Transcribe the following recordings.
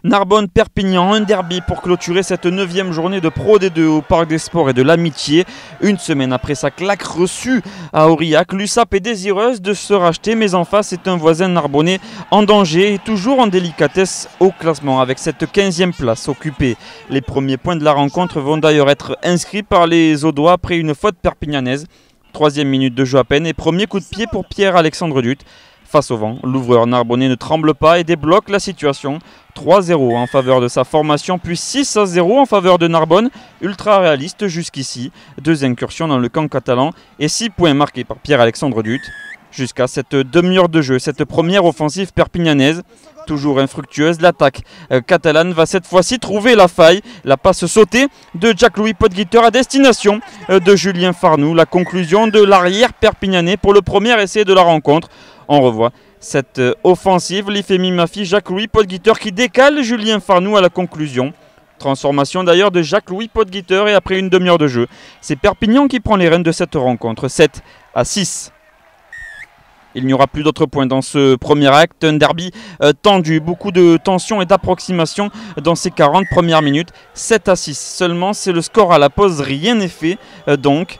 Narbonne-Perpignan, un derby pour clôturer cette 9e journée de Pro D2 au Parc des Sports et de l'Amitié. Une semaine après sa claque reçue à Aurillac, l'USAP est désireuse de se racheter, mais en face c'est un voisin narbonnais en danger et toujours en délicatesse au classement avec cette 15e place occupée. Les premiers points de la rencontre vont d'ailleurs être inscrits par les Audois après une faute perpignanaise. 3e minute de jeu à peine et premier coup de pied pour Pierre-Alexandre Dutte. Face au vent, l'ouvreur narbonnais ne tremble pas et débloque la situation. 3-0 en faveur de sa formation, puis 6-0 en faveur de Narbonne. Ultra réaliste jusqu'ici. 2 incursions dans le camp catalan et 6 points marqués par Pierre-Alexandre Dutte. Jusqu'à cette demi-heure de jeu, cette première offensive perpignanaise. Toujours infructueuse, l'attaque catalane va cette fois-ci trouver la faille. La passe sautée de Jacques-Louis Podguiter à destination de Julien Farnoux. La conclusion de l'arrière perpignanais pour le premier essai de la rencontre. On revoit cette offensive, l'Ifemi Mafi, Jacques-Louis Podguiter qui décale Julien Farnoux à la conclusion. Transformation d'ailleurs de Jacques-Louis Podguiter et après une demi-heure de jeu, c'est Perpignan qui prend les rênes de cette rencontre, 7-6. Il n'y aura plus d'autres points dans ce premier acte, un derby tendu, beaucoup de tension et d'approximation dans ces 40 premières minutes. 7-6 seulement, c'est le score à la pause, rien n'est fait donc.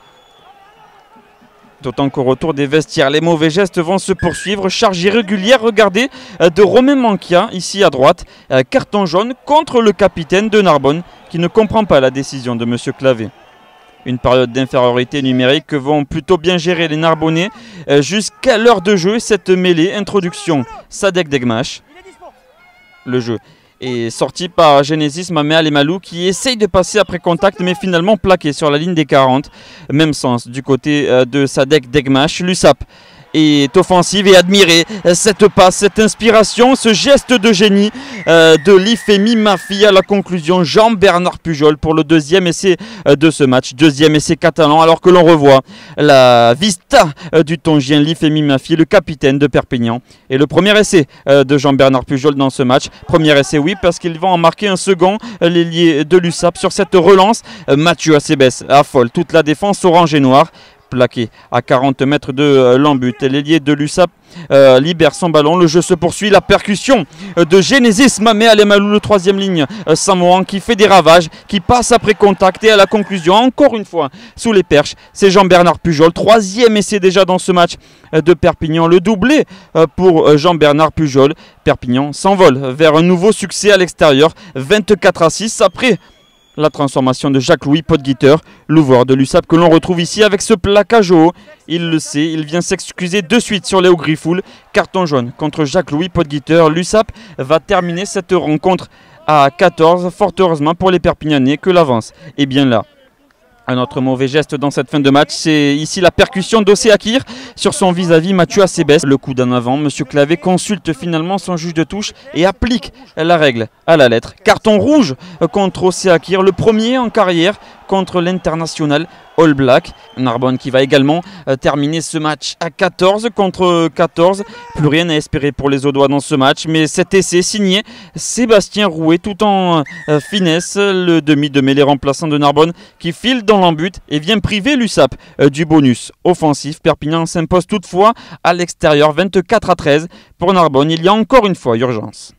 D'autant qu'au retour des vestiaires, les mauvais gestes vont se poursuivre. Charge irrégulière, regardez, de Romain Manquia, ici à droite. Carton jaune contre le capitaine de Narbonne, qui ne comprend pas la décision de M. Clavé. Une période d'infériorité numérique que vont plutôt bien gérer les Narbonnais. Jusqu'à l'heure de jeu, cette mêlée, introduction, Sadek Degmash. Le jeu est sorti par Genesis Mamea Lemalou qui essaye de passer après contact mais finalement plaqué sur la ligne des 40. Même sens du côté de Sadek Degmash. L'USAP est offensive et admirée. Cette passe, cette inspiration, ce geste de génie de l'Ifemi Mafi à la conclusion. Jean-Bernard Pujol pour le 2e essai de ce match. 2e essai catalan alors que l'on revoit la vista du Tongien l'Ifemi Mafi, le capitaine de Perpignan. Et le premier essai de Jean-Bernard Pujol dans ce match. Premier essai oui parce qu'ils vont en marquer un second, l'ailier de l'USAP sur cette relance. Mathieu Acebes affole toute la défense orange et noire. Plaqué à 40 mètres de l'embut. L'ailier de l'USAP libère son ballon. Le jeu se poursuit. La percussion de Genesis Mamea Lemalou, le 3e ligne. Samoan qui fait des ravages, qui passe après contact et à la conclusion, encore une fois, sous les perches. C'est Jean-Bernard Pujol. 3e essai déjà dans ce match de Perpignan. Le doublé pour Jean-Bernard Pujol. Perpignan s'envole vers un nouveau succès à l'extérieur. 24-6 après la transformation de Jacques-Louis Podguiter, l'ouvreur de l'USAP que l'on retrouve ici avec ce plaquage au haut. Il le sait, il vient s'excuser de suite sur Léo Griffoul. Carton jaune contre Jacques-Louis Podguiter. L'USAP va terminer cette rencontre à 14. Fort heureusement pour les Perpignanais que l'avance est bien là. Un autre mauvais geste dans cette fin de match, c'est ici la percussion d'Ossé Akir sur son vis-à-vis Mathieu Acebes. Le coup d'en avant, M. Clavé consulte finalement son juge de touche et applique la règle à la lettre. Carton rouge contre Ossé Akir, le premier en carrière contre l'international All Black. Narbonne qui va également terminer ce match à 14 contre 14. Plus rien à espérer pour les Audois dans ce match, mais cet essai signé Sébastien Rouet tout en finesse, le demi de mêlée remplaçant de Narbonne qui file dans l'embut et vient priver l'USAP du bonus offensif. Perpignan s'impose toutefois à l'extérieur 24-13 pour Narbonne. Il y a encore une fois urgence.